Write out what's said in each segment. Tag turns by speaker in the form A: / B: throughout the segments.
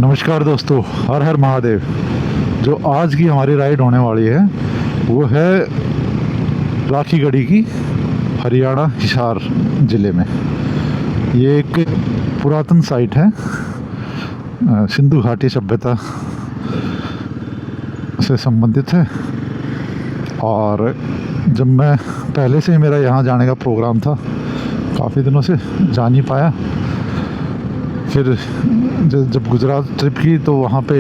A: नमस्कार दोस्तों, हर हर महादेव। जो आज की हमारी राइड होने वाली है वो है राखी गढ़ी की, हरियाणा हिसार ज़िले में। ये एक पुरातन साइट है, सिंधु घाटी सभ्यता से संबंधित है। और जब मैं पहले से ही मेरा यहाँ जाने का प्रोग्राम था, काफ़ी दिनों से जा नहीं पाया। फिर जब गुजरात ट्रिप की तो वहाँ पे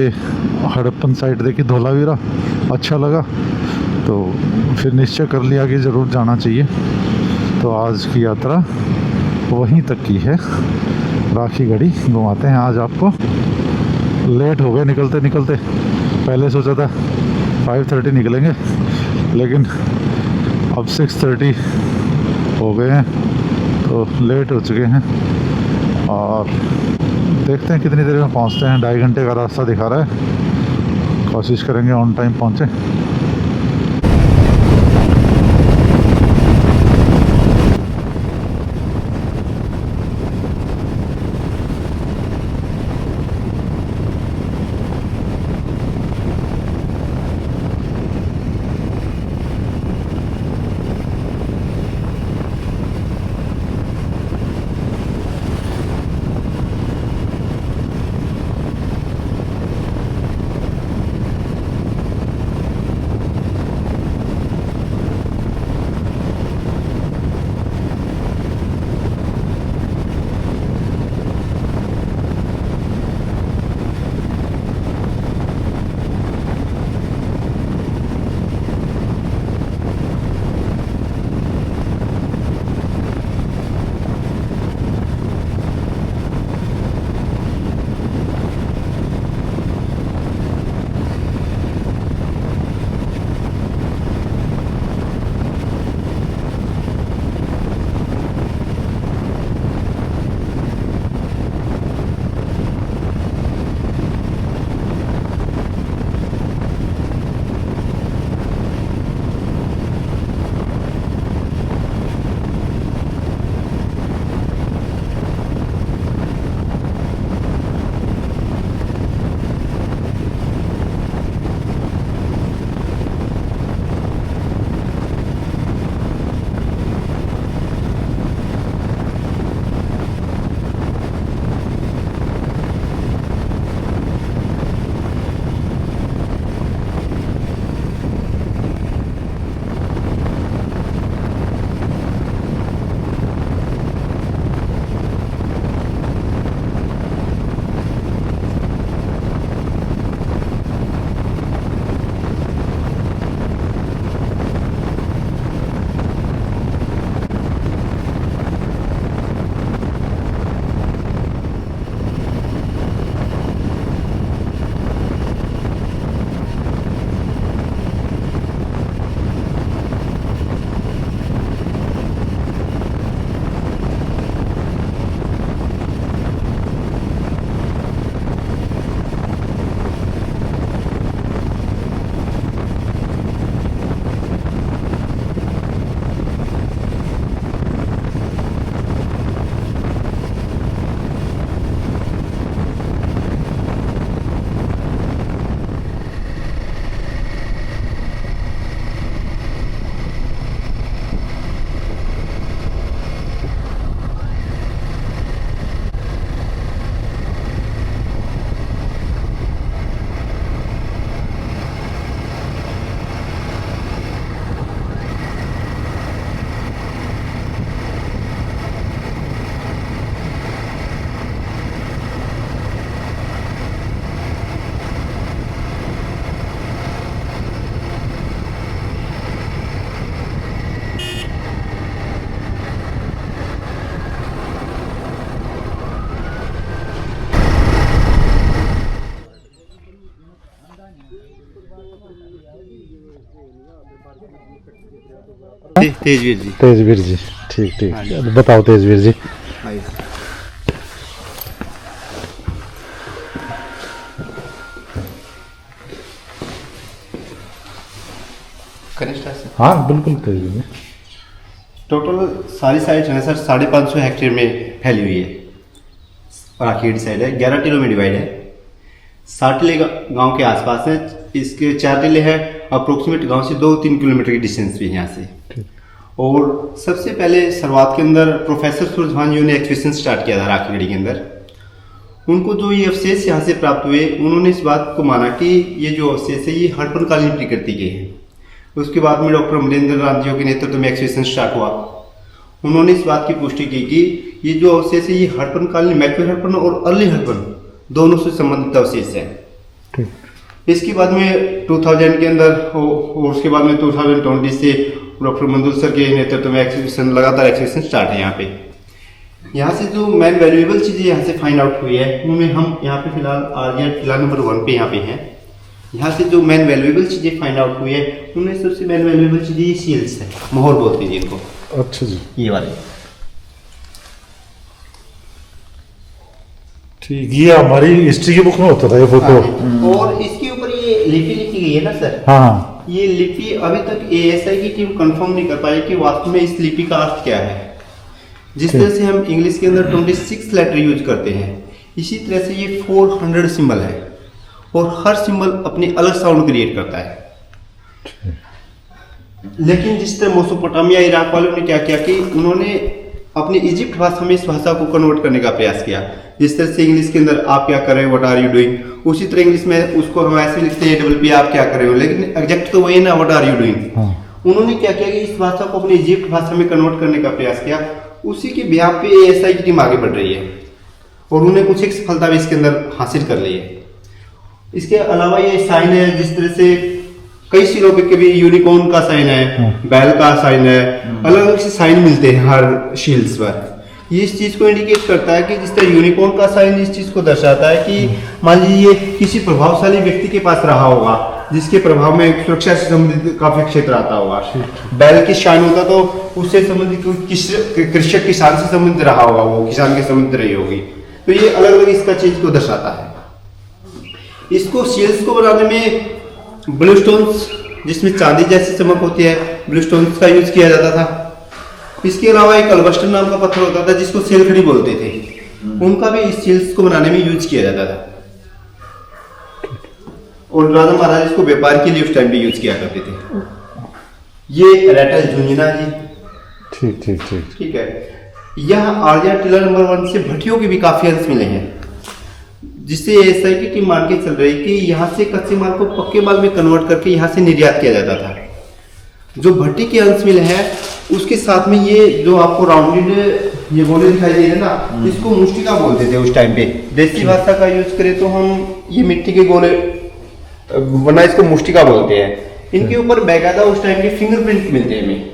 A: हड़प्पन साइट देखी, धोलावीरा, अच्छा लगा तो फिर निश्चय कर लिया कि ज़रूर जाना चाहिए। तो आज की यात्रा वहीं तक की है, राखी गढ़ी घुमाते हैं आज आपको। लेट हो गए निकलते निकलते, पहले सोचा था 5:30 निकलेंगे, लेकिन अब 6:30 हो गए हैं तो लेट हो चुके हैं। और देखते हैं कितनी देर में पहुंचते हैं। 2.5 घंटे का रास्ता दिखा रहा है, कोशिश करेंगे ऑन टाइम पहुंचे।
B: तेजवीर जी।
A: तेजवीर जी, ठीक ठीक। बताओ तेजवीर जी। हाँ बिल्कुल तेजवीर जी।
B: टोटल सारी साइट है सर 550 हेक्टेयर में फैली हुई है। राखी साइड है, 11 टीलों में डिवाइड है। साटिले गांव के आसपास है। इसके 4 टिले हैं, अप्रोक्सीमेट गांव से 2-3 किलोमीटर की डिस्टेंस भी है यहाँ से। और सबसे पहले शुरुआत के अंदर प्रोफेसर सूरजभान जी ने एक्सपेडिशन स्टार्ट किया था राखीगढ़ी के अंदर। उनको जो ये अवशेष यहाँ से प्राप्त हुए, उन्होंने इस बात को माना कि ये जो अवशेष है ये हड़प्पनकालीन प्रकृति के हैं। उसके बाद में डॉक्टर अमरेंद्र नाथ जी के नेतृत्व में एक्सपेडिशन स्टार्ट हुआ। उन्होंने इस बात की पुष्टि की कि ये जो अवशेष है ये हड़प्पनकालीन, मैक्रो हड़प्पन और अर्ली हड़प्पन दोनों से संबंधित अवशेष है। इसके बाद में 2000 के अंदर और उसके बाद में 2020 से डॉक्टर मंदुल सर के नेतृत्व में एक्सपेडिशन, लगातार एक्सपेडिशन स्टार्ट है यहाँ पे। यहाँ से जो मेन वैल्यूएबल चीज़ें यहाँ से फाइंड आउट हुई है, उनमें हम यहाँ पे फिलहाल आर्या टिला नंबर 1 पे यहाँ पे हैं। यहाँ से जो मेन वैल्यूएबल चीज़ें फाइंड आउट हुई है, उनमें सबसे मेन वैल्यूएबल चीज़ें ये सील्स है, मोहर बोलते हैं जिनको।
A: अच्छा जी,
B: ये वाले
A: ठीक। ये हमारी हिस्ट्री की बुक में होता था ये फोटो।
B: और इसके ऊपर ये लिपि लिखी गई है ना सर।
A: हाँ,
B: ये लिपि अभी तक ASI की टीम कंफर्म नहीं कर पाई कि वास्तव में इस लिपि का अर्थ क्या है। जिस तरह से हम इंग्लिश के अंदर 26 लेटर यूज करते हैं, इसी तरह से ये 400 सिंबल है और हर सिंबल अपनी अलग साउंड क्रिएट करता है। लेकिन जिस तरह मेसोपोटामिया इराक वालों ने क्या किया कि उन्होंने अपनी इजिप्ट भाषा में इस भाषा को कन्वर्ट करने का प्रयास किया। जिस तरह से इंग्लिश के अंदर आप क्या कर रहे हो, व्हाट आर यू डूइंग, उसी तरह इंग्लिश में उसको हम ऐसे लिखते हैं APP आप क्या कर रहे हो, लेकिन एग्जैक्ट तो वही ना, व्हाट आर यू डूइंग। उन्होंने क्या किया कि इस भाषा को अपनी इजिप्ट भाषा में कन्वर्ट करने का प्रयास किया। उसी के बिहार पे ASI की टीम आगे बढ़ रही है और उन्होंने कुछ एक सफलता भी इसके अंदर हासिल कर ली है। इसके अलावा ये साइन है, जिस तरह से कई सिरों पे कभी यूनिकॉर्न का साइन है, बैल का साइन है, अलग अलग से साइन मिलते हैं हर शील्ड्स पर। ये इस चीज को इंडिकेट करता है कि जिस तरह यूनिकॉर्न का साइन इस चीज को दर्शाता है कि मान लीजिए ये किसी प्रभावशाली व्यक्ति के पास रहा होगा, जिसके प्रभाव में सुरक्षा से संबंधित काफी क्षेत्र आता होगा। बैल की शान होता तो उससे संबंधित कृषक किसान से संबंधित रहा होगा, वो किसान के संबंधित रही होगी। तो ये अलग अलग इसका चीज को दर्शाता है। इसको शील्ड्स को बनाने में ब्लू स्टोन्स, जिसमें चांदी जैसी चमक होती है, ब्लू स्टोन्स का यूज किया जाता था। इसके अलावा एक अल्बस्टर नाम का पत्थर होता था जिसको सेलखड़ी बोलते थे, उनका भी इस शील्ड्स को बनाने में यूज किया जाता था। और राजा महाराज इसको व्यापार के लिए उस टाइम पे यूज किया करते थे। ये रेटल झुंझुना जी,
A: ठीक ठीक ठीक
B: ठीक है। यह आर्या टिला नंबर 1 से भट्टियों के भी काफी अंश मिले हैं, जिससे ASI की टीम मान के चल रही कि यहाँ से कच्चे माल को पक्के माल में कन्वर्ट करके यहाँ से निर्यात किया जाता था। जो भट्टी के अंश मिले हैं उसके साथ में ये जो आपको राउंडेड ये गोले दिखाई दे रहे हैं ना, इसको मुष्टिका बोलते थे उस टाइम पे। देसी भाषा का यूज करें तो हम ये मिट्टी के गोले, वरना इसको मुष्टिका बोलते हैं। इनके ऊपर बेकायदा उस टाइम के फिंगरप्रिंट मिलते हैं हमें,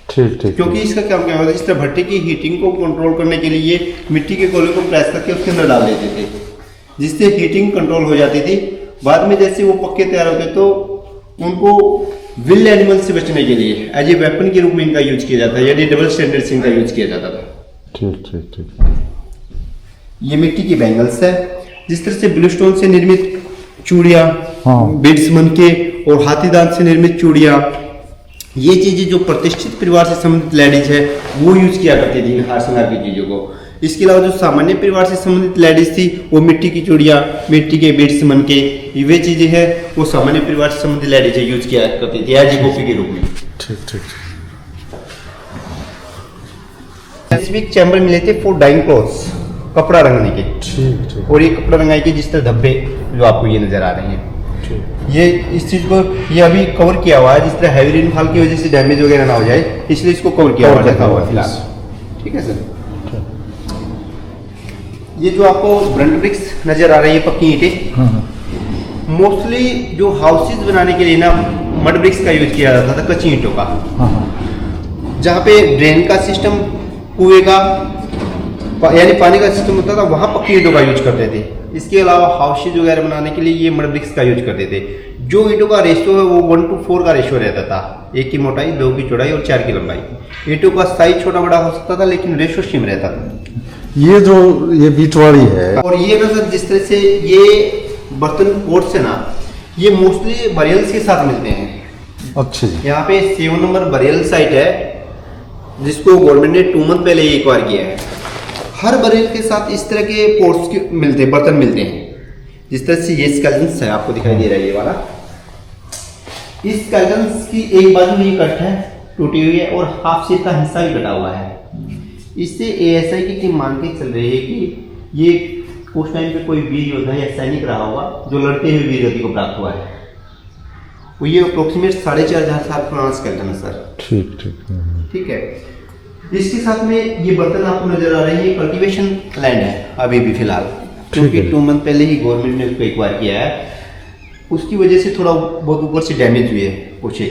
A: ठीक ठीक।
B: क्योंकि इसका क्या होता है, इस तरह भट्टी की हीटिंग को कंट्रोल करने के लिए ये मिट्टी के गोले को प्रेस करके उसके अंदर डाल देते थे, जिससे हीटिंग कंट्रोल हो जाती थी। बाद में जैसे वो पक्के तैयार होते तो उनको विल्ड एनिमल से बचने के लिए एज ए वेपन के रूप में इनका यूज किया जाता है, यानी डबल स्टैंडर्ड से इनका यूज किया जाता था।
A: ठीक ठीक ठीक।
B: ये मिट्टी की बैंगल्स है, जिस तरह से ब्लू स्टोन से निर्मित चूड़ियाँ, बीड्स मनके और हाथीदांत से निर्मित चूड़ियाँ, ये चीजें जो प्रतिष्ठित परिवार से संबंधित लेडीज है वो यूज किया करती थी इन हार श्रृंगार की चीजों को। इसके अलावा जो सामान्य परिवार से संबंधित लेडीज थी वो मिट्टी की चूड़ियाँ, मिट्टी के बीड्स मनके, वे चीजें हैं वो सामान्य परिवार से संबंधित लेडीज यूज किया करती थी एज ए कॉपी के रूप में।
A: ठीक ठीक।
B: स्पेसिफिक चैम्बर मिले थे फॉर डाइंग क्लॉथ्स, कपड़ा रंगने के।
A: ठीक ठीक।
B: और ये कपड़ा रंगाई के जिस तरह धब्बे जो आपको ये नजर आ रहे हैं, ये इस चीज को ये अभी कवर किया हुआ है, जिस तरह हैवी रेनफॉल की वजह से डैमेज वगैरह ना हो जाए, इसलिए इसको कवर किया हुआ है फिलहाल। ठीक है सर। ये जो आपको ब्रंट ब्रिक्स नजर आ रही है, पक्की ईंटें, मोस्टली जो हाउसेज बनाने के लिए ना मड ब्रिक्स का यूज किया जाता था, कच्ची ईंटों का। जहाँ पे ड्रेन का सिस्टम, कुएं का यानी पानी का सिस्टम होता था, वहाँ पक्की ईंटों का यूज करते थे। इसके अलावा हाउसेज वगैरह बनाने के लिए ये मड ब्रिक्स का यूज करते थे। जो ईंटों का रेशियो है वो 1:4 का रेशियो रहता था, 1 की मोटाई, 2 की चौड़ाई और 4 की लंबाई। ईंटों का साइज छोटा बड़ा हो सकता था, लेकिन रेशियो सेम रहता था।
A: ये जो ये बीट वाली है,
B: और ये ना सर, जिस तरह से ये बर्तन पोर्ट्स है ना, ये मोस्टली बरियल्स के साथ मिलते हैं।
A: अच्छा जी।
B: यहाँ पे 7 नंबर बरियल साइट है, जिसको गवर्नमेंट ने 2 मंथ पहले एक्वायर किया है। हर बरियल के साथ इस तरह के पोर्ट्स मिलते हैं, बर्तन मिलते हैं। जिस तरह से ये स्केलेटन्स है आपको दिखाई दे रहा है ये वाला, इस स्केलेटन्स की एक बाजू ये कट है, टूटी हुई है, और हाफ शेप का हिस्सा भी कटा हुआ है। इससे एएसआई की टीम मान के चल रही है कि ये उस टाइम पे कोई वीर योद्धा या सैनिक रहा होगा जो लड़ते हुए वीर गति को प्राप्त हुआ है। वो ये अप्रोक्सीमेट 4,500 साल पुराना स्केलेटन है सर।
A: ठीक ठीक।
B: ठीक है। इसके साथ में ये बर्तन आपको नजर आ रहे हैं, ये कल्टीवेशन लैंड है अभी भी फिलहाल, क्योंकि 2 मंथ पहले ही गवर्नमेंट ने उसको एक्वायर किया है। उसकी वजह से थोड़ा बहुत ऊपर से डैमेज हुए है कुछ।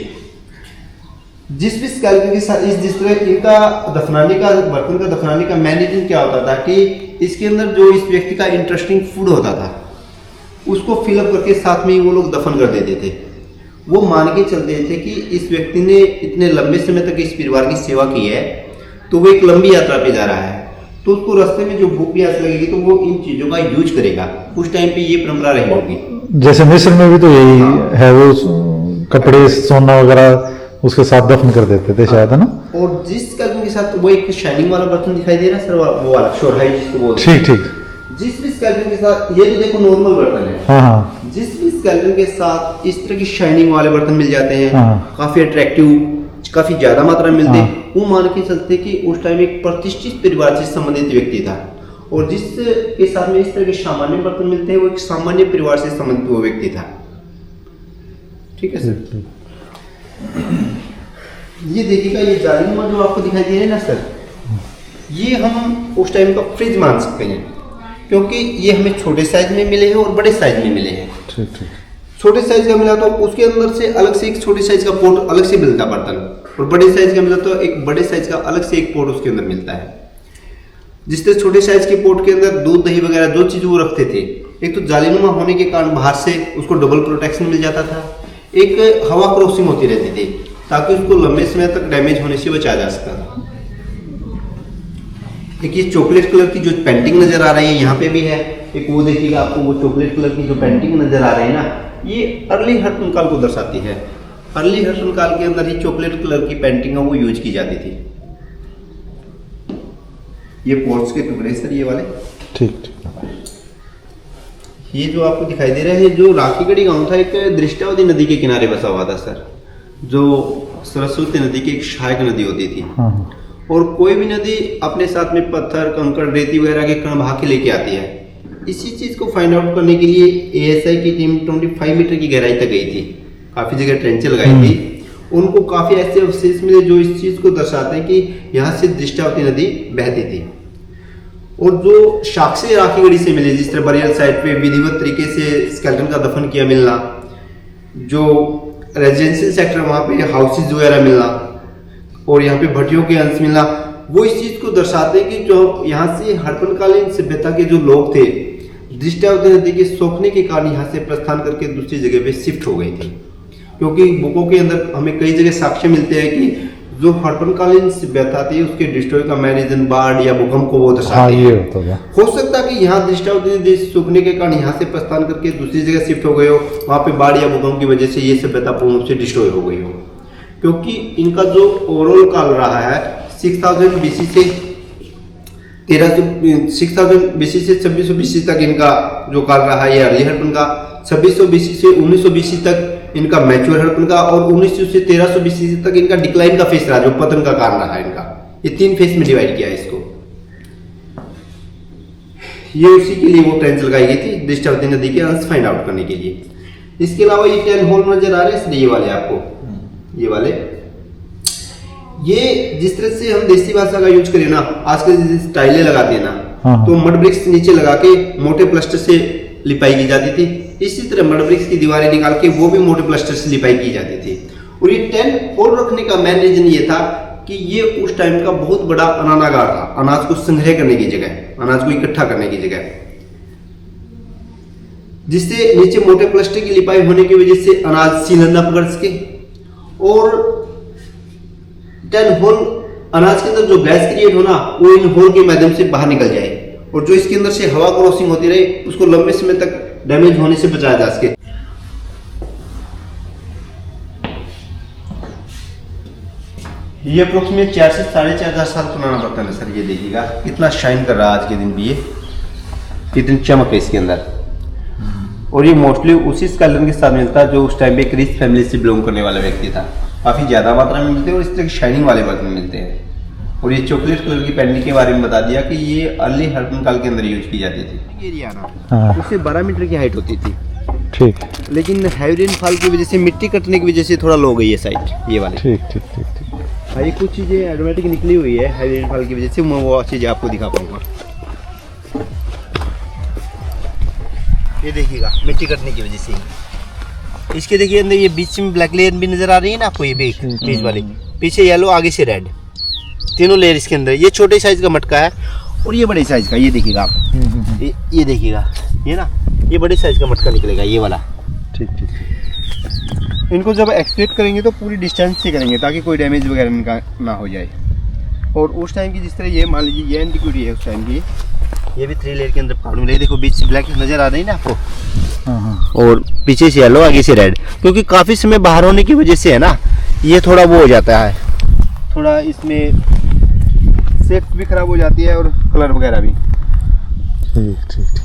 B: जिस भी स्केलेटन के साथ जिस तरह इनका दफनाने का, बर्तन का दफनाने का मेन रीजन क्या होता था कि इसके अंदर जो इस व्यक्ति का इंटरेस्टिंग फूड होता था उसको फिलअप करके साथ में ही वो लोग दफन कर देते थे। वो मान के चलते थे कि इस व्यक्ति ने इतने लंबे समय तक इस परिवार की सेवा की है, तो वो एक लंबी यात्रा पे जा रहा है, तो उसको रास्ते में जो भूख प्यास लगेगी तो वो इन चीजों का यूज करेगा। उस टाइम पे ये परंपरा रही होगी।
A: जैसे मिस्र में भी तो यही है, वो कपड़े सोना वगैरह उसके साथ दफन कर देते थे शायद, है ना।
B: और जिस स्केलेटन के साथ वो एक शाइनिंग वाला बर्तन दिखाई दे रहा है सर, वो वाला शोरहाई जिसको बोलते हैं। ठीक ठीक। जिस भी स्केलेटन के साथ, ये तो देखो नॉर्मल बर्तन है। हाँ हाँ। जिस भी स्केलेटन के साथ इस तरह की शाइनिंग वाले बर्तन मिल जाते हैं, हाँ, काफी अट्रैक्टिव, काफी ज्यादा मात्रा में मिलते, हाँ, वो मान के चलते कि उस टाइम एक प्रतिष्ठित परिवार से संबंधित व्यक्ति था, और जिसके साथ में इस तरह के सामान्य बर्तन मिलते हैं वो एक सामान्य परिवार से संबंधित वो व्यक्ति था। ठीक है सर। ये देखिएगा, ये जालीनुमा जो आपको दिखाई दे रहे हैं ना सर, ये हम उस टाइम का फ्रिज मान सकते हैं, क्योंकि ये हमें छोटे साइज में मिले हैं और बड़े साइज में मिले हैं। ठीक ठीक। छोटे साइज का मिला तो उसके अंदर से अलग से एक छोटे साइज का पोर्ट अलग से मिलता बर्तन, और बड़े साइज का मिला तो एक बड़े साइज का अलग से एक पोर्ट उसके अंदर मिलता है। जिस तरह छोटे साइज के पोर्ट के अंदर दूध दही वगैरह जो चीज वो रखते थे, एक तो जालीनुमा होने के कारण बाहर से उसको डबल प्रोटेक्शन मिल जाता था, एक हवा क्रॉसिंग होती रहती थी ताकि उसको लंबे समय तक डैमेज होने से बचाया जा सकता था। एक ये चॉकलेट कलर की जो पेंटिंग नजर आ रही है यहाँ पे भी है, एक वो देखिएगा आपको वो चॉकलेट कलर की जो पेंटिंग नजर आ रही है ना, ये अर्ली हर्पन काल को दर्शाती है। अर्ली हर्पन काल के अंदर ही चॉकलेट कलर की पेंटिंग वो यूज की जाती थी। ये पोर्ट्स के टुकड़े सर ये वाले। ठीक ठीक। ये जो आपको दिखाई दे रहा है, जो राखीगढ़ी गांव था, एक दृष्टावती नदी के किनारे बसा हुआ था सर, जो सरस्वती नदी की एक सहायक नदी होती थी। हाँ। और कोई भी नदी अपने साथ में पत्थर, कंकड़, रेती वगैरह के कण बहा के लेके आती है। इसी चीज को फाइंड आउट करने के लिए एएसआई की टीम 25 मीटर की गहराई तक गई थी, काफी जगह ट्रेंचें लगाई थी। उनको काफी ऐसे अवशेष मिले जो इस चीज को दर्शाते हैं कि यहाँ से दृष्टावती नदी बहती थी। और जो साक्ष्य राखीगढ़ी से मिले, जिस तरह बरियल साइट पे विधिवत तरीके से स्केलेटन का दफन किया मिलना, जो रेजिडेंशियल सेक्टर वहाँ पे हाउसेज वगैरह मिलना, और यहाँ पे भट्टियों के अंश मिलना, वो इस चीज को दर्शाते हैं कि जो यहाँ से हड़प्पनकालीन सभ्यता के जो लोग थे, दृष्टावती नदी के सोखने के कारण यहाँ से प्रस्थान करके दूसरी जगह पे शिफ्ट हो गई थी। क्योंकि बुकों के अंदर हमें कई जगह साक्ष्य मिलते हैं कि जो हड़प्पनकालीन सभ्यता थी उसके डिस्ट्रॉय का मेन रीजन बाढ़ या भूकंप को वो दर्शाते हैं। हो सकता है कि यहाँ दृष्टावती नदी सूखने के कारण यहाँ से प्रस्थान करके दूसरी जगह शिफ्ट हो गए हो, वहाँ पे बाढ़ या भूकंप की वजह से ये सभ्यता पूर्ण रूप से डिस्ट्रॉय हो गई हो। क्योंकि इनका जो ओवरऑल काल रहा है 6000 बीसी से 6000 बीसी से 2600 बीसी तक इनका जो काल रहा है, ये अर्ली हड़प्पन का, 2600 बीसी से 1900 बीसी तक इनका मैच्योर हड़प्पन का, और 1900 से 1300 बीसी तक इनका डिक्लाइन का फेस रहा, जो पतन का कारण रहा इनका। ये 3 फेस में डिवाइड किया है इसको। ये उसी के लिए वो ट्रेंच लगाई गई थी दृष्टावती नदी के अंश फाइंड आउट करने के लिए। इसके अलावा ये 10 होल नजर आ रहे हैं, ये वाले आपको, ये वाले, ये जिस तरह से हम देसी भाषा का यूज करें ना, आजकल जैसे टाइलें लगाते हैं ना, तो मड ब्रिक्स नीचे लगा के मोटे प्लास्टर से लिपाई की जाती थी। इसी तरह मड ब्रिक्स की दीवारें निकाल के वो भी मोटे प्लास्टर से लिपाई की जाती थी। और ये 10 होल रखने का मेन रीजन ये था कि ये उस टाइम का बहुत बड़ा अनानागार था, अनाज को संग्रह करने की जगह, अनाज को इकट्ठा करने की जगह, जिससे नीचे मोटे प्लास्टर की लिपाई होने की वजह से अनाज सीलन न पकड़ सके, और 10 होल अनाज के अंदर जो गैस क्रिएट होना वो इन होल के माध्यम से बाहर निकल जाए, और जो इसके अंदर से हवा क्रॉसिंग होती रहे उसको लंबे समय तक डैमेज होने से बचाया जा सके। ये अप्रोक्सीमेट 4 से 4,500 साल पुराना बर्तन है सर। ये देखिएगा कितना शाइन कर रहा है आज के दिन भी, ये कितनी चमक है इसके अंदर। और ये मोस्टली उसी स्केलेटन के साथ मिलता है जो उस टाइम पे एक रिच फैमिली से बिलोंग करने वाला व्यक्ति था। काफ़ी ज़्यादा मात्रा में मिलते हैं और इस तरह की शाइनिंग वाले बर्तन मिलते हैं। और ये चॉकलेट कलर की पेंटिंग के बारे में बता दिया कि ये अर्ली हड़प्पन काल के अंदर यूज की जाती थी। एरिया उससे 12 मीटर की हाइट होती थी।
A: ठीक।
B: लेकिन हैवी रेनफॉल की वजह से, मिट्टी कटने की वजह से थोड़ा लो गई है साइड ये वाली।
A: ठीक ठीक ठीक ठीक।
B: ये कुछ चीज़ें ऑटोमेटिक निकली हुई है हैवी रेनफॉल की वजह से, मैं वो चीज़ें आपको दिखा पाऊंगा। ये देखिएगा मिट्टी कटने की वजह से। इसके देखिए अंदर ये बीच में ब्लैक लेयर भी नजर आ रही है ना आपको, ये बीच वाली, पीछे येलो, आगे से रेड, तीनों लेयर इसके अंदर। ये छोटे साइज का मटका है और ये बड़े साइज का, ये देखिएगा आप, ये देखिएगा, ये ना ये बड़े साइज का मटका निकलेगा ये वाला।
A: ठीक ठीक।
B: इनको जब एक्सट्रैक्ट करेंगे तो पूरी डिस्टेंस से करेंगे ताकि कोई डैमेज वगैरह इनका ना हो जाए। और उस टाइम की जिस तरह ये मान लीजिए ये एंटीक्विटी है उस टाइम की, ये भी 3 लेयर के अंदर पाउडर मिलेगी। देखो बीच से ब्लैक नजर आ रही है ना आपको, और पीछे से येलो, आगे से रेड, क्योंकि काफी समय बाहर होने की वजह से है ना ये थोड़ा वो हो जाता है, थोड़ा इसमें शेप भी खराब हो जाती है और कलर वगैरह भी।
A: ठीक ठीक ठीक।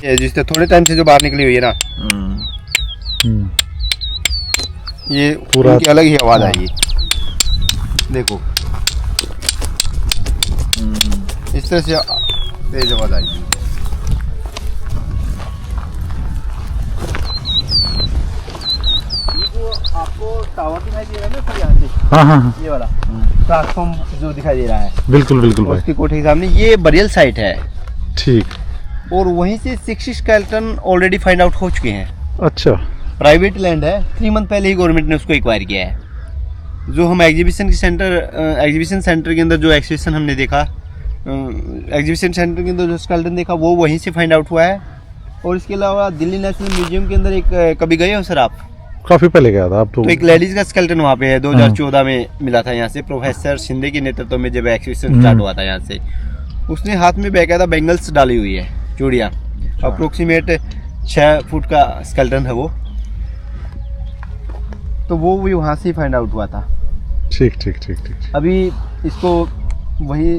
B: ये जिस तरह थोड़े टाइम से जो बाहर निकली हुई है ना, ये पूरा अलग ही आवाज आएगी। देखो इस तरह से तेज आवाज आएगी। ये जो आपको टावर दिखाई दे रहा है ना सर यहाँ से,
A: हाँ हाँ,
B: ये वाला ट्रांसफॉर्म जो दिखाई दे रहा है,
A: बिल्कुल बिल्कुल भाई,
B: उसकी कोठी के सामने ये बरियल साइट है।
A: ठीक।
B: और वहीं से 60 स्केलेटन ऑलरेडी फाइंड आउट हो चुके हैं।
A: अच्छा।
B: प्राइवेट लैंड है, 3 मंथ पहले ही गवर्नमेंट ने उसको एक्वायर किया है। जो हम एग्जीबिशन सेंटर के अंदर जो एक्सिबिशन हमने देखा, एग्जीबिशन सेंटर के अंदर जो स्केलेटन देखा वो वहीं से फाइंड आउट हुआ है। और इसके अलावा दिल्ली नेशनल म्यूजियम के अंदर एक, कभी गए हो सर आप?
A: काफी पहले गया था आप तो
B: एक लेडीज का स्केलेटन वहाँ पे है, 2014 में मिला था यहाँ से, प्रोफेसर शिंदे के नेतृत्व में जब एक्सिबिशन स्टार्ट हुआ था यहाँ से। उसने हाथ में बेकायदा बैंगल्स डाली हुई है, चूड़ियाँ, अप्रोक्सीमेट 6 फुट का स्केलेटन है वो, तो वो भी वहाँ से ही फाइंड आउट हुआ था।
A: ठीक ठीक ठीक ठीक।
B: अभी इसको वही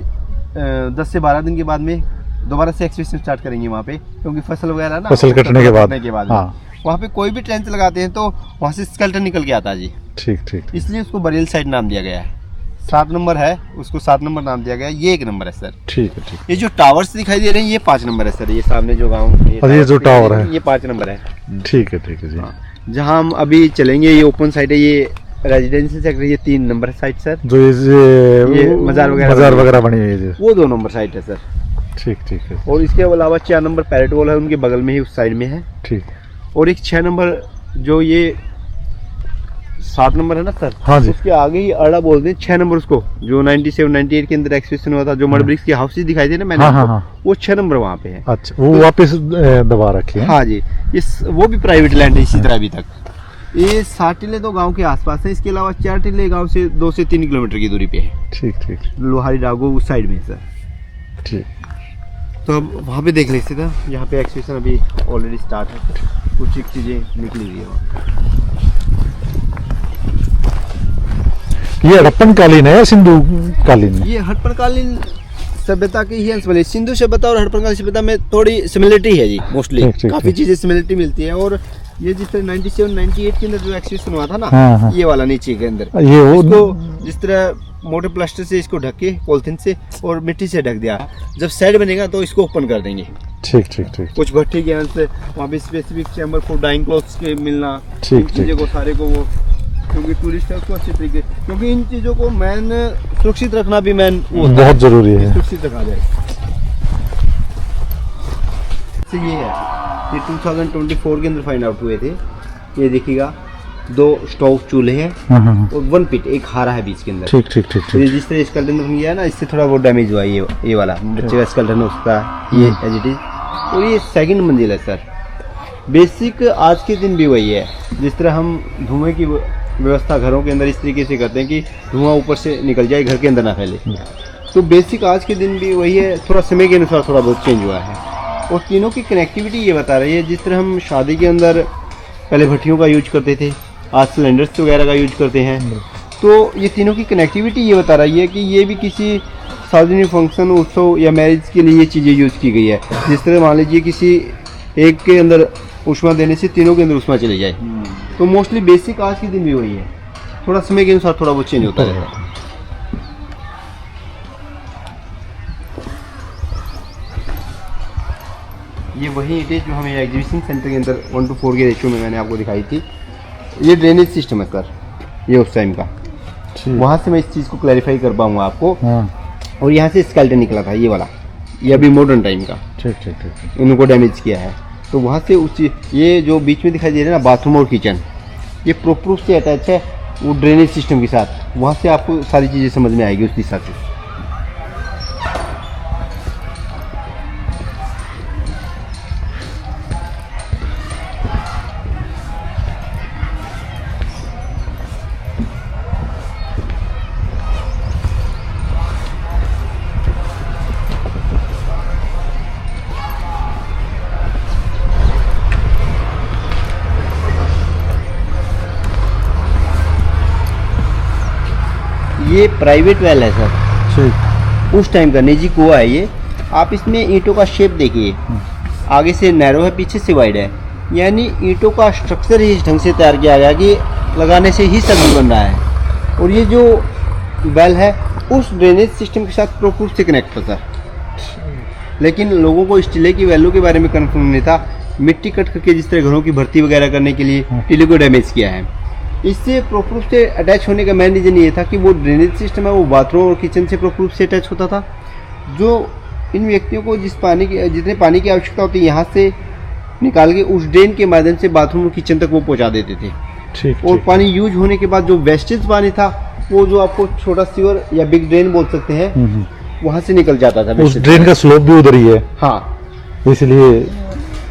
B: 10 से 12 दिन के बाद में दोबारा से एक्सहिबिशन स्टार्ट करेंगे वहाँ पे, क्योंकि फसल वगैरह ना,
A: फसल कटने के बाद
B: हाँ, वहाँ पे कोई भी ट्रेंच लगाते हैं तो वहाँ से स्केलेटन निकल के आता है जी।
A: ठीक ठीक।
B: इसलिए उसको बरियल साइड नाम दिया गया है। 7 नंबर है, उसको 7 नंबर नाम दिया गया है। ये 1 नंबर है सर।
A: ठीक है ठीक।
B: ये जो टावर्स दिखाई दे रहे हैं ये 5 नंबर है सर। ये सामने जो गाँव,
A: ये जो टावर है
B: ये 5 नंबर है।
A: ठीक है जी।
B: जहाँ हम अभी चलेंगे ये ओपन साइड है, ये रेजिडेंशियल सेक्टर, ये 3 नंबर साइट सर।
A: जो ये
B: मजार
A: वगैरह बनी हुई है
B: वो 2 नंबर साइट है सर।
A: ठीक ठीक है।
B: और इसके अलावा 4 नंबर पैरेट वॉल है, उनके बगल में ही उस साइड में है।
A: ठीक।
B: और एक 6 नंबर जो ये 7 नंबर है ना सर,
A: हाँ जी,
B: उसके आगे ही अड़ा बोलते हैं 6 नंबर उसको, जो 97-98 के अंदर एक्सहिबिशन हुआ था, जो मड ब्रिक्स की हाउसेज दिखाई दे ना मैंने,
A: हाँ,
B: वो 6 नंबर वहाँ पे है।
A: अच्छा, वो वापस दबा रखे हैं।
B: हाँ जी, वो भी प्राइवेट लैंड है इसी तरह अभी तक। ये 7 टिले तो गांव के आसपास है, इसके अलावा 4 टिले गांव से 2 से 3 किलोमीटर की दूरी पे है।
A: ठीक ठीक।
B: लोहारी डागो उस साइड में सर।
A: ठीक।
B: तो अब वहाँ पे देख लेते थे, यहाँ पे एक्सहिबिशन अभी ऑलरेडी स्टार्ट है, कुछ एक चीज़ें निकली हुई है वहाँ।
A: ये हड़प्पन कालीन है या सिंधु कालीन?
B: ये हड़प्पन कालीन सभ्यता की ही अंश बने। सिंधु सभ्यता और हड़प्पन कालीन सभ्यता में थोड़ी सिमिलरिटी है जी, मोस्टली काफी चीजें सिमिलरिटी मिलती है। और ये जिस तरह 97-98 के अंदर जो एक्सहिबिशन हुआ था ना,
A: हाँ। ये
B: वाला नीचे के अंदर,
A: ये वो
B: इसको जिस तरह मोटे प्लास्टर से इसको ढक के, पॉलिथीन से और मिट्टी से ढक दिया, जब साइड बनेगा तो इसको ओपन कर देंगे।
A: ठीक ठीक ठीक।
B: कुछ भट्टी के अंश से वहाँ पे specific chamber for dyeing clothes के मिलना,
A: ठीक
B: चीज़ों को सारे को वो, क्योंकि टूरिस्ट है उसको अच्छे तरीके, क्योंकि इन चीज़ों को मैन सुरक्षित रखना भी मैन
A: बहुत जरूरी है,
B: सुरक्षित रखा जाए। ये है, ये 2024 के अंदर फाइंड आउट हुए थे। ये देखिएगा 2 स्टोव चूल्हे हैं और 1 पिट, एक हारा है बीच के अंदर।
A: ठीक ठीक ठीक ठीक।
B: ये जिस तरह स्केलेटन बन गया है ना, इससे थोड़ा वो डैमेज हुआ है, ये वाला बच्चे का स्केलेटन है उसका, ये एज इट इज। और ये 2nd मंजिल है सर। बेसिक आज के दिन भी वही है, जिस तरह हम धुएं की व्यवस्था घरों के अंदर इस तरीके से करते हैं कि धुआं ऊपर से निकल जाए, घर के अंदर ना फैले, तो बेसिक आज के दिन भी वही है, थोड़ा समय के अनुसार थोड़ा बहुत चेंज हुआ है। और तीनों की कनेक्टिविटी ये बता रही है, जिस तरह हम शादी के अंदर पहले भट्टियों का यूज करते थे, आज सिलेंडर्स वगैरह का यूज करते हैं, तो ये तीनों की कनेक्टिविटी ये बता रही है कि ये भी किसी सार्वजनिक फंक्शन, उत्सव या मैरिज के लिए ये चीज़ें यूज़ की गई है। जिस तरह मान लीजिए किसी एक के अंदर ऊष्मा देने से तीनों के अंदर ऊष्मा चली जाए, तो मोस्टली बेसिक आज के दिन भी वही है, थोड़ा समय के अनुसार थोड़ा बहुत चेंज होता रहता है। ये वही ईंटें जो हमें एग्जीबिशन सेंटर के अंदर 1:4 के रेशियो में मैंने आपको दिखाई थी। ये ड्रेनेज सिस्टम है सर, ये उस टाइम का। वहाँ से मैं इस चीज़ को क्लैरिफाई कर पाऊँगा आपको। और यहाँ से स्केलेटन निकला था ये वाला, ये अभी मॉडर्न टाइम का।
A: ठीक ठीक ठीक।
B: उनको डैमेज किया है, तो वहाँ से उस ये जो बीच में दिखाई दे रहा है ना बाथरूम और किचन, ये प्रॉपर रूप से अटैच है वो ड्रेनेज सिस्टम के साथ। वहाँ से आपको सारी चीज़ें समझ में आएगी उस दिशा से। ये प्राइवेट वेल है सर,
A: ठीक।
B: उस टाइम का निजी कुआं है ये। आप इसमें ईंटों का शेप देखिए, आगे से नैरो है, पीछे से वाइड है, यानी ईंटों का स्ट्रक्चर ही इस ढंग से तैयार किया गया कि लगाने से ही सब्जी बन रहा है। और ये जो वेल है उस ड्रेनेज सिस्टम के साथ प्रॉपर से कनेक्ट था सर। लेकिन लोगों को स्टीले की वैल्यू के बारे में कन्फर्म नहीं था। मिट्टी कट करके जिस तरह घरों की भर्ती वगैरह करने के लिए टीले को डैमेज किया है। इससे प्रॉपर रूप से अटैच होने का मेन रीज़न ये था कि वो ड्रेनेज सिस्टम है वो बाथरूम और किचन से प्रॉपर रूप से अटैच होता था। जो इन व्यक्तियों को जितने पानी की आवश्यकता होती है यहाँ से निकाल के उस ड्रेन के माध्यम से बाथरूम और किचन तक वो पहुँचा देते थे।
A: ठीक।
B: और पानी यूज होने के बाद जो वेस्टेज पानी था वो जो आपको छोटा सीवर या बिग ड्रेन बोल सकते हैं, वहाँ से निकल जाता था।
A: उस ड्रेन का स्लोप भी उधर ही है,
B: हाँ,
A: इसलिए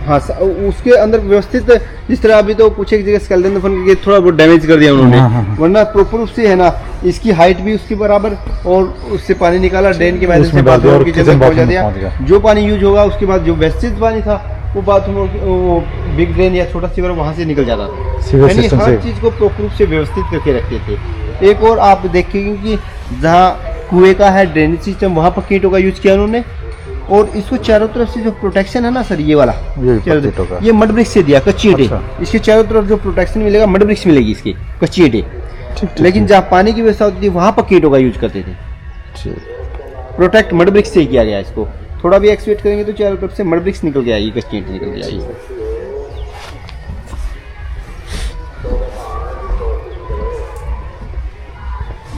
B: हाँ उसके अंदर व्यवस्थित, जिस तरह अभी तो कुछ एक जगह स्केलेटन दफन करके थोड़ा बहुत डैमेज कर दिया उन्होंने। वरना प्रॉपर रूप से है ना, इसकी हाइट भी उसके बराबर, और उससे पानी निकाला ड्रेन के माध्यम से बाथरूम की जगह पहुंचा दिया। जो पानी यूज होगा उसके बाद जो वेस्टेज पानी था वो बाथरूम, वो बिग ड्रेन या छोटा सीवर वहाँ से निकल जाता था। यानी हर चीज़ को प्रॉपर रूप से व्यवस्थित करके रखते थे। एक और आप देखेंगे कि जहाँ कुएं का है ड्रेनेज सिस्टम, वहाँ पर कीटों का यूज किया उन्होंने। और इसको चारों तरफ से जो प्रोटेक्शन है ना सर, ये वाला ये मड ब्रिक्स से दिया, कच्ची ईंटें। इसके चारों तरफ जो प्रोटेक्शन मिलेगा मड ब्रिक्स मिलेगी, इसकी कच्ची ईंटें। लेकिन जहाँ पानी की व्यवस्था होती थी वहाँ पर कीटों का यूज करते थे। प्रोटेक्ट मड ब्रिक्स से किया गया इसको। थोड़ा भी एक्सपेक्ट करेंगे तो चारों तरफ से मड ब्रिक्स निकल के आएगी, कच्ची ईंटें निकल के आएगी।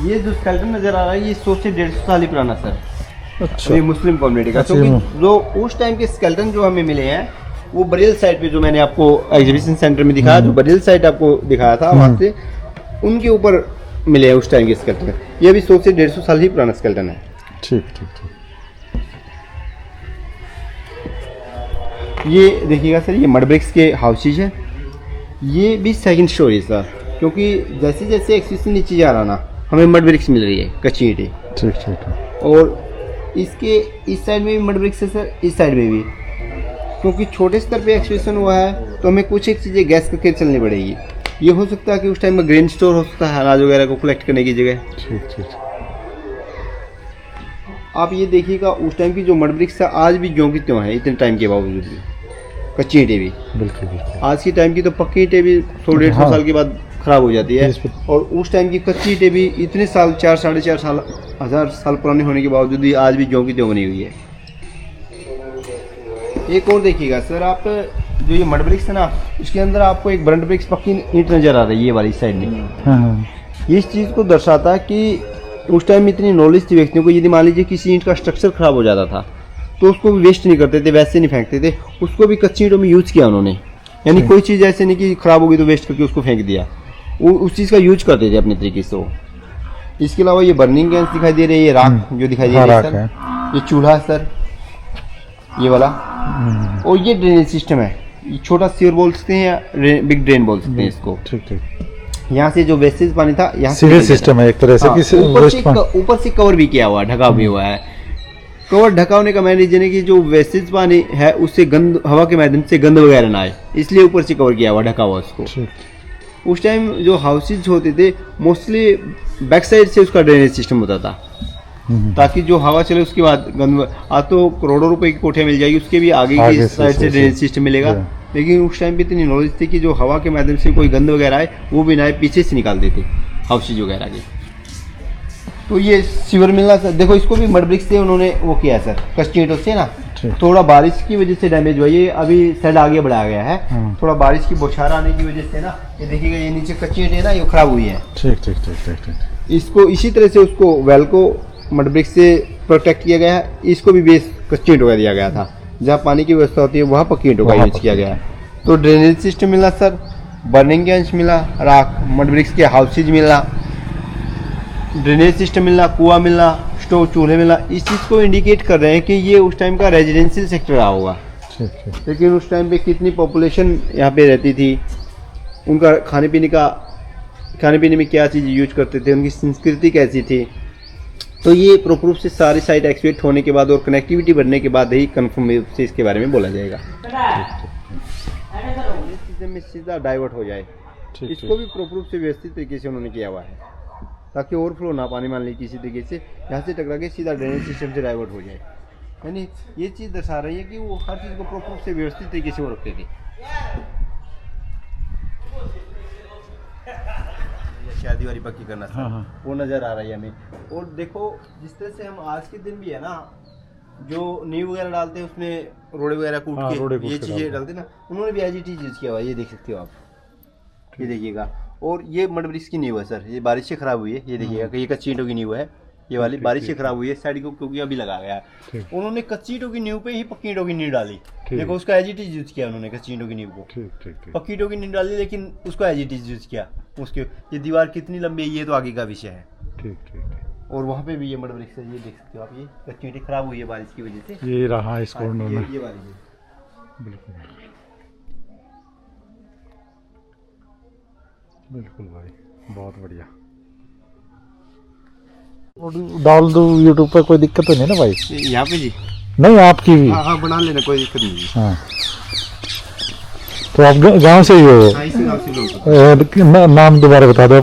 B: ये जो स्केलेटन नजर आ रहा है ये 100 से 150 साल ही पुराना सर।
A: अच्छा।
B: ये मुस्लिम कम्युनिटी का, क्योंकि जो उस टाइम के स्केलेटन जो हमें मिले हैं वो बरेल साइड पे, जो मैंने आपको एग्जीबिशन सेंटर में दिखाया, जो बरेल साइड आपको दिखाया था वहाँ से उनके ऊपर मिले हैं उस टाइम के स्केलेटन। ये भी 100 से 150 साल ही पुराना स्केलेटन है।
A: ठीक ठीक ठीक।
B: ये देखिएगा सर, ये मड ब्रिक्स के हाउसेज है। ये भी सेकंड स्टोरी सर, क्योंकि जैसे जैसे एक्सिस नीचे जा रहा ना हमें मड ब्रिक्स मिल रही है, कच्ची ईंटें।
A: ठीक ठीक।
B: और इसके इस साइड में भी मड ब्रिक्स है सर, इस साइड में भी। क्योंकि छोटे स्तर पे एक्सपेंशन हुआ है तो हमें कुछ एक चीज़ें गैस करके चलनी पड़ेगी। ये हो सकता है कि उस टाइम में ग्रेन स्टोर हो सकता है, अनाज वगैरह को कलेक्ट करने की जगह।
A: ठीक ठीक।
B: आप ये देखिएगा उस टाइम की जो मड ब्रिक्स था आज भी ज्यों की त्यों है, इतने टाइम के बावजूद भी। कच्ची ईंटें भी
A: बिल्कुल बिल्कुल।
B: आज की टाइम की तो पक्की ईंटें भी 100-150 साल के बाद खराब हो जाती है। और उस टाइम की कच्ची ईंटें भी इतने साल, 4-4.5 साल, 1000 साल पुरानी होने के बावजूद भी आज भी ज्यों की त्यों बनी हुई है। एक और देखिएगा सर, आप जो ये मड ब्रिक्स है ना, इसके अंदर आपको एक ब्रंट ब्रिक्स पक्की ईंट नजर आ रही है, ये वाली साइड में।
A: हाँ।
B: ये इस चीज़ को दर्शाता है कि उस टाइम इतनी नॉलेज थी व्यक्तियों को। यदि मान लीजिए किसी ईंट का स्ट्रक्चर खराब हो जाता था तो उसको भी वेस्ट नहीं करते थे, वैसे नहीं फेंकते थे, उसको भी कच्ची ईंटों में यूज किया उन्होंने। यानी कोई चीज़ ऐसे नहीं कि खराब होगी तो वेस्ट करके उसको फेंक दिया, वो उस चीज़ का यूज करते थे अपने तरीके से। इसके अलावा ये बर्निंग गैस दिखाई दे रही है, ये राख जो दिखाई दे रही है सर, ये चूल्हा है सर, ये वाला। और ये ड्रेनेज सिस्टम है, ये छोटा सीवर बोल सकते हैं या बिग ड्रेन बोल सकते हैं इसको।
A: ठीक ठीक।
B: यहाँ से जो वेस्टेज पानी था यहाँ
A: सीवर सिस्टम है एक तरह से,
B: ऊपर से कवर भी किया हुआ है, ढका भी हुआ है। कवर ढका होने का मेन रीजन है कि जो वेस्टेज पानी है उससे गंद, हवा के माध्यम से गंद वगैरह ना आए, इसलिए ऊपर से कवर किया हुआ, ढका हुआ उसको। उस टाइम जो हाउसेज होते थे मोस्टली बैक साइड से उसका ड्रेनेज सिस्टम होता था। ताकि जो हवा चले उसके बाद गंद, आज तो करोड़ों रुपए की कोठियां मिल जाएगी, उसके भी आगे
A: आगे
B: की
A: से
B: साइड से ड्रेनेज सिस्टम मिलेगा। लेकिन उस टाइम पे इतनी नॉलेज थी कि जो हवा के माध्यम से कोई गंद वगैरह आए वो भी ना पीछे से निकाल देते हाउसेज वगैरह के। तो ये सीवर मिलना सर, देखो इसको भी मड ब्रिक्स से उन्होंने वो किया सर, कच्ची ईंटों से ना, थोड़ा बारिश की वजह से डैमेज हुआ, ये अभी साइड आगे बढ़ाया गया है, थोड़ा बारिश की बौछार आने की वजह से ना, ये देखिएगा ये नीचे कच्ची ईंटें ना ये खराब हुई है।
A: ठीक ठीक ठीक ठीक ठीक।
B: इसको इसी तरह से उसको वेल को मड ब्रिक्स से प्रोटेक्ट किया गया है, इसको भी बेस कच्ची ईंटों का दिया गया था, जहाँ पानी की व्यवस्था होती है वहाँ पक्की ईंटों का यूज किया गया है। तो ड्रेनेज सिस्टम मिला सर, बर्निंग के अंश मिला, राख मड ब्रिक्स के हाउसेज मिला, ड्रेनेज सिस्टम मिलना, कुआं मिलना, स्टोव चूल्हे मिलना, इस चीज़ को इंडिकेट कर रहे हैं कि ये उस टाइम का रेजिडेंशियल सेक्टर रहा होगा। लेकिन उस टाइम पे कितनी पॉपुलेशन यहाँ पे रहती थी, उनका खाने पीने में क्या चीज़ यूज करते थे, उनकी संस्कृति कैसी थी, तो ये प्रॉपर रूप से सारी साइट एक्सपेक्ट होने के बाद और कनेक्टिविटी बढ़ने के बाद ही कन्फर्म रूप से इसके बारे में बोला जाएगा। चीज़ें में सीधा डाइवर्ट हो जाए, इसको भी प्रॉपर रूप से व्यवस्थित तरीके से उन्होंने किया हुआ है, ताकि ओवरफ्लो ना पानी मान लीजिए किसी तरीके से यहाँ से टकरा के सीधा ड्रेनेज सिस्टम से डाइवर्ट हो जाए। यानी ये चीज़ दर्शा रही है कि वो हर चीज़ को प्रॉपर रूप से व्यवस्थित तरीके से वो रखते थे। शादी वाली पक्की करना था, वो नज़र आ रही है हमें। और देखो जिस तरह से हम आज के दिन भी है ना, जो नींव वगैरह डालते हैं उसमें रोड़े वगैरह कूट के ये चीज़ें डालते हैं ना, उन्होंने भी एज इट इज यूज किया हुआ है, ये देख सकते हो आप, ये देखिएगा। और ये मड ब्रिक्स की नींव है सर, ये बारिश से खराब हुई है, ये देखिएगा कि ये कच्ची ईंटों की नींव है, ये वाली बारिश से खराब हुई है साइड को, क्योंकि अभी लगा गया है। उन्होंने कच्ची ईंटों की नींव पे ही पक्की ईंटों की नींव डाली, देखो उसका एज इट इज यूज किया उन्होंने, कच्ची ईंटों की नींव को पक्की ईंटों की नींव डाली, लेकिन उसको एज इट इज यूज किया। उसके ये दीवार कितनी लंबी है ये तो आगे का विषय है। ठीक ठीक। और वहाँ पे भी ये मड ब्रिक्स है, ये देख सकते हो आप, ये कच्ची ईंटें खराब हुई है बारिश की वजह से,
A: ये रहा इस कॉर्नर में,
B: ये वाली है।
A: बिल्कुल बिल्कुल भाई, बहुत बढ़िया। डाल दो यूट्यूब पे, कोई दिक्कत तो नहीं ना भाई?
B: यहाँ पे जी
A: नहीं, आपकी भी।
B: हाँ बना लेना, कोई दिक्कत नहीं।
A: हाँ तो आप गांव से ही हो?
B: इसी गाँव से लोग।
A: नाम दोबारा बता दो अपना।